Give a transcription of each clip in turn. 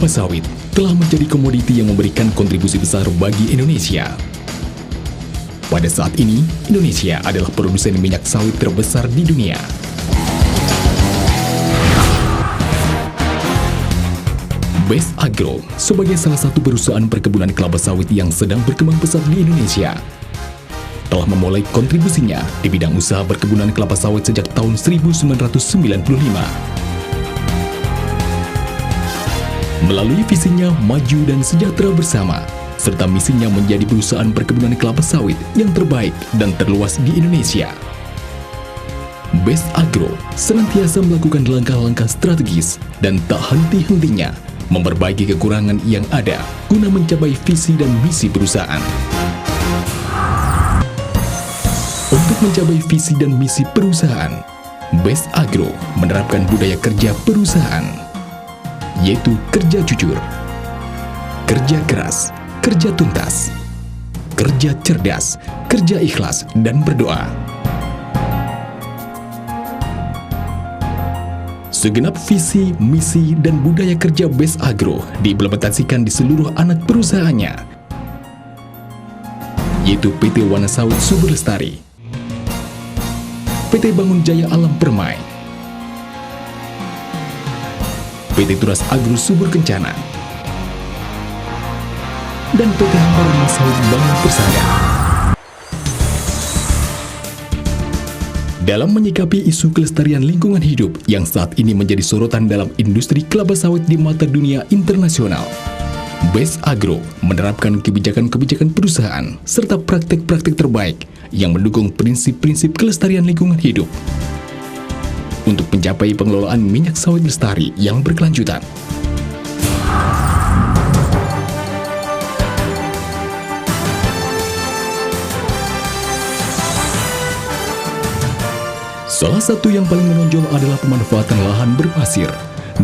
kelapa sawit telah menjadi komoditi yang memberikan kontribusi besar bagi Indonesia. Pada saat ini, Indonesia adalah produsen minyak sawit terbesar di dunia. Best Agro sebagai salah satu perusahaan perkebunan kelapa sawit yang sedang berkembang pesat di Indonesia, telah memulai kontribusinya di bidang usaha perkebunan kelapa sawit sejak tahun 1995. Melalui visinya maju dan sejahtera bersama, serta misinya menjadi perusahaan perkebunan kelapa sawit yang terbaik dan terluas di Indonesia, Best Agro senantiasa melakukan langkah-langkah strategis dan tak henti-hentinya memperbaiki kekurangan yang ada guna mencapai visi dan misi perusahaan. Untuk mencapai visi dan misi perusahaan, Best Agro menerapkan budaya kerja perusahaan, yaitu kerja jujur, kerja keras, kerja tuntas, kerja cerdas, kerja ikhlas, dan berdoa. Segenap visi, misi, dan budaya kerja Best Agro diimplementasikan di seluruh anak perusahaannya, yaitu PT Wana Sawit Subur Lestari, PT Bangun Jaya Alam Permai, PT Turas Agro Subur Kencana, dan PT Hamparan Sawit Bangun Persada. Dalam menyikapi isu kelestarian lingkungan hidup yang saat ini menjadi sorotan dalam industri kelapa sawit di mata dunia internasional, Best Agro menerapkan kebijakan-kebijakan perusahaan serta praktik-praktik terbaik yang mendukung prinsip-prinsip kelestarian lingkungan hidup untuk mencapai pengelolaan minyak sawit lestari yang berkelanjutan. Salah satu yang paling menonjol adalah pemanfaatan lahan berpasir,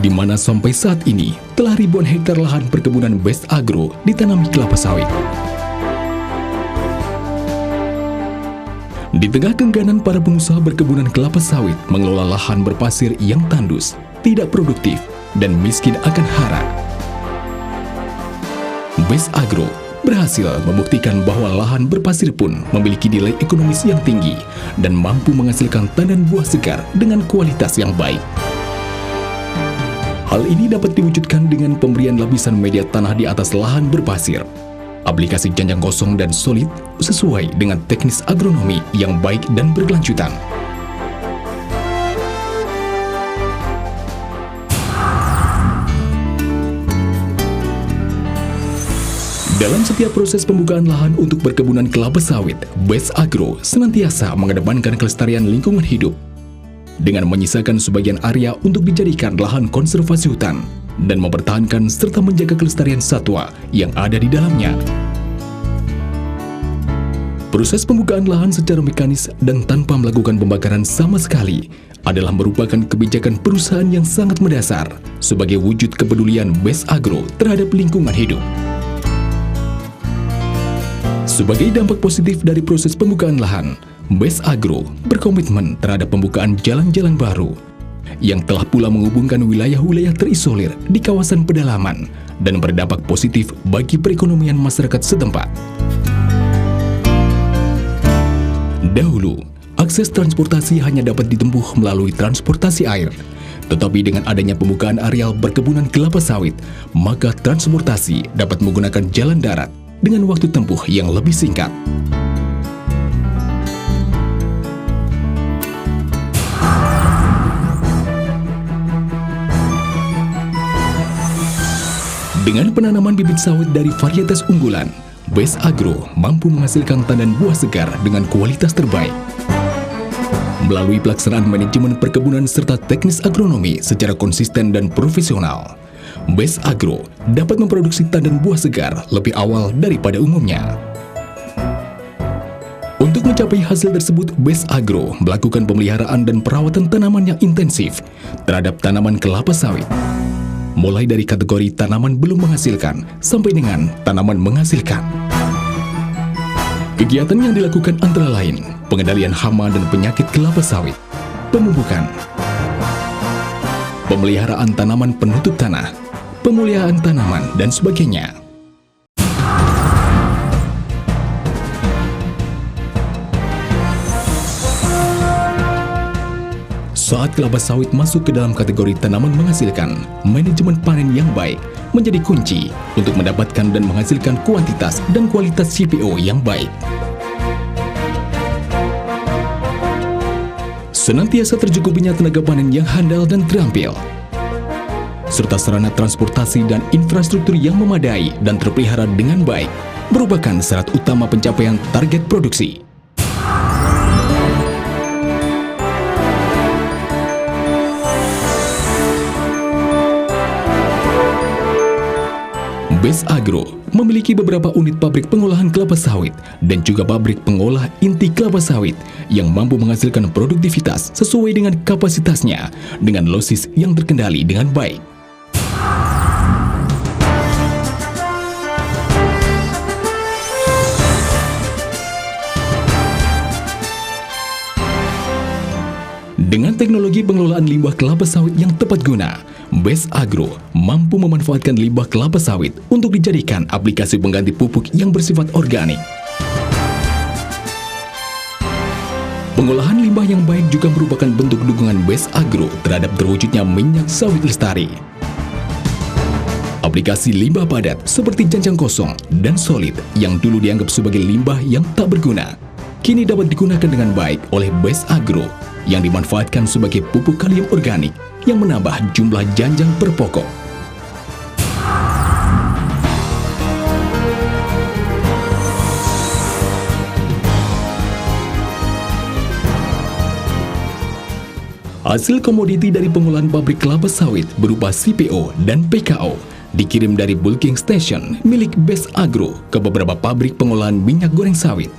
di mana sampai saat ini telah ribuan hektar lahan perkebunan Best Agro ditanami kelapa sawit. Di tengah keengganan para pengusaha berkebunan kelapa sawit mengelola lahan berpasir yang tandus, tidak produktif, dan miskin akan hara, Best Agro berhasil membuktikan bahwa lahan berpasir pun memiliki nilai ekonomis yang tinggi dan mampu menghasilkan tandan buah segar dengan kualitas yang baik. Hal ini dapat diwujudkan dengan pemberian lapisan media tanah di atas lahan berpasir, aplikasi janjang kosong dan solid sesuai dengan teknis agronomi yang baik dan berkelanjutan. Dalam setiap proses pembukaan lahan untuk perkebunan kelapa sawit, Best Agro senantiasa mengedepankan kelestarian lingkungan hidup dengan menyisakan sebagian area untuk dijadikan lahan konservasi hutan dan mempertahankan serta menjaga kelestarian satwa yang ada di dalamnya. Proses pembukaan lahan secara mekanis dan tanpa melakukan pembakaran sama sekali adalah merupakan kebijakan perusahaan yang sangat mendasar sebagai wujud kepedulian Best Agro terhadap lingkungan hidup. Sebagai dampak positif dari proses pembukaan lahan, Best Agro berkomitmen terhadap pembukaan jalan-jalan baru yang telah pula menghubungkan wilayah-wilayah terisolir di kawasan pedalaman dan berdampak positif bagi perekonomian masyarakat setempat. Dahulu, akses transportasi hanya dapat ditempuh melalui transportasi air, tetapi dengan adanya pembukaan areal perkebunan kelapa sawit, maka transportasi dapat menggunakan jalan darat dengan waktu tempuh yang lebih singkat. Dengan penanaman bibit sawit dari varietas unggulan, Best Agro mampu menghasilkan tandan buah segar dengan kualitas terbaik. Melalui pelaksanaan manajemen perkebunan serta teknis agronomi secara konsisten dan profesional, Best Agro dapat memproduksi tandan buah segar lebih awal daripada umumnya. Untuk mencapai hasil tersebut, Best Agro melakukan pemeliharaan dan perawatan tanaman yang intensif terhadap tanaman kelapa sawit, mulai dari kategori tanaman belum menghasilkan sampai dengan tanaman menghasilkan. Kegiatan yang dilakukan antara lain pengendalian hama dan penyakit kelapa sawit, pemupukan, pemeliharaan tanaman penutup tanah, pemulihaan tanaman, dan sebagainya. Saat kelapa sawit masuk ke dalam kategori tanaman menghasilkan, manajemen panen yang baik menjadi kunci untuk mendapatkan dan menghasilkan kuantitas dan kualitas CPO yang baik. Senantiasa tercukupinya tenaga panen yang handal dan terampil, serta sarana transportasi dan infrastruktur yang memadai dan terpelihara dengan baik, merupakan syarat utama pencapaian target produksi. BES Agro memiliki beberapa unit pabrik pengolahan kelapa sawit dan juga pabrik pengolah inti kelapa sawit yang mampu menghasilkan produktivitas sesuai dengan kapasitasnya dengan losis yang terkendali dengan baik. Dengan teknologi pengelolaan limbah kelapa sawit yang tepat guna, BES Agro mampu memanfaatkan limbah kelapa sawit untuk dijadikan aplikasi pengganti pupuk yang bersifat organik. Pengolahan limbah yang baik juga merupakan bentuk dukungan BES Agro terhadap terwujudnya minyak sawit lestari. Aplikasi limbah padat seperti janjang kosong dan solid yang dulu dianggap sebagai limbah yang tak berguna, kini dapat digunakan dengan baik oleh BES Agro yang dimanfaatkan sebagai pupuk kalium organik yang menambah jumlah janjang per pokok. Hasil komoditi dari pengolahan pabrik kelapa sawit berupa CPO dan PKO dikirim dari bulking station milik BES Agro ke beberapa pabrik pengolahan minyak goreng sawit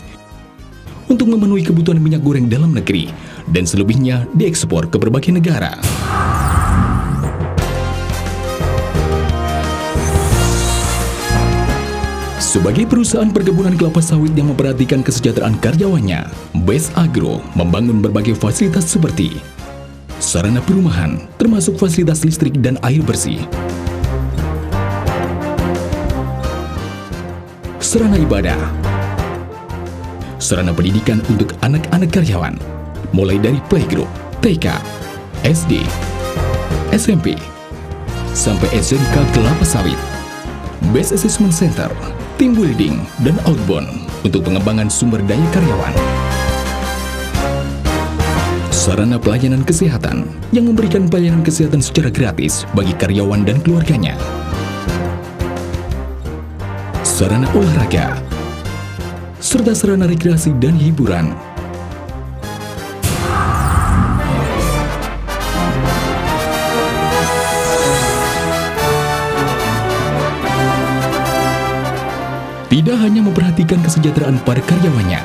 untuk memenuhi kebutuhan minyak goreng dalam negeri dan selebihnya diekspor ke berbagai negara. Sebagai perusahaan perkebunan kelapa sawit yang memperhatikan kesejahteraan karyawannya, BES Agro membangun berbagai fasilitas seperti sarana perumahan, termasuk fasilitas listrik dan air bersih, sarana ibadah, sarana pendidikan untuk anak-anak karyawan, mulai dari playgroup, TK, SD, SMP, sampai SMK kelapa sawit, BES Assessment Center, team building, dan outbound untuk pengembangan sumber daya karyawan. Sarana pelayanan kesehatan yang memberikan pelayanan kesehatan secara gratis bagi karyawan dan keluarganya. Sarana olahraga, serta sarana rekreasi dan hiburan. Tidak hanya memperhatikan kesejahteraan para karyawannya,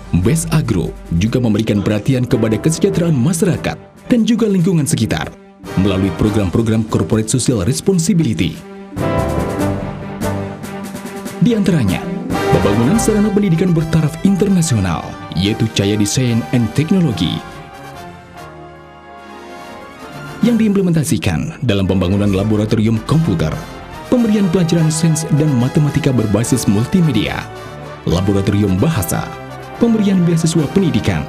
BES Agro juga memberikan perhatian kepada kesejahteraan masyarakat dan juga lingkungan sekitar melalui program-program Corporate Social Responsibility. Di antaranya, pembangunan sarana pendidikan bertaraf internasional, yaitu Caya Desain and Teknologi, yang diimplementasikan dalam pembangunan laboratorium komputer, pemberian pelajaran sains dan matematika berbasis multimedia, laboratorium bahasa, pemberian beasiswa pendidikan,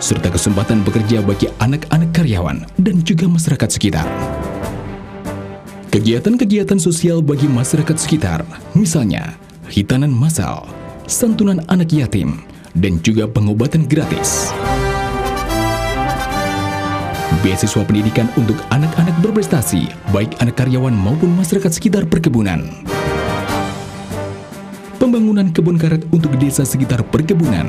serta kesempatan bekerja bagi anak-anak karyawan dan juga masyarakat sekitar. Kegiatan-kegiatan sosial bagi masyarakat sekitar, misalnya hitanan massal, santunan anak yatim, dan juga pengobatan gratis. Beasiswa pendidikan untuk anak-anak berprestasi, baik anak karyawan maupun masyarakat sekitar perkebunan. Pembangunan kebun karet untuk desa sekitar perkebunan.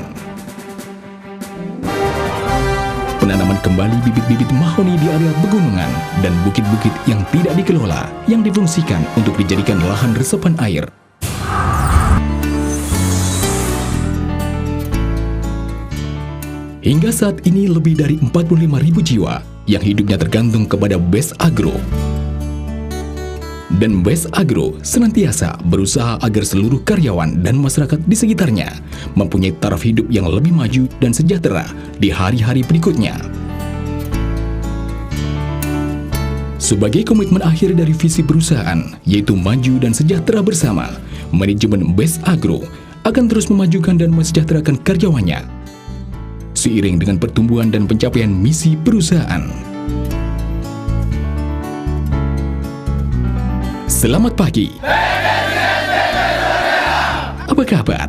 Penanaman kembali bibit-bibit mahoni di area pegunungan dan bukit-bukit yang tidak dikelola yang difungsikan untuk dijadikan lahan resapan air. Hingga saat ini lebih dari 45.000 jiwa yang hidupnya tergantung kepada BES Agro. Dan BES Agro senantiasa berusaha agar seluruh karyawan dan masyarakat di sekitarnya mempunyai taraf hidup yang lebih maju dan sejahtera di hari-hari berikutnya. Sebagai komitmen akhir dari visi perusahaan, yaitu maju dan sejahtera bersama, manajemen Best Agro akan terus memajukan dan mensejahterakan karyawannya, seiring dengan pertumbuhan dan pencapaian misi perusahaan. Selamat pagi. Apa kabar?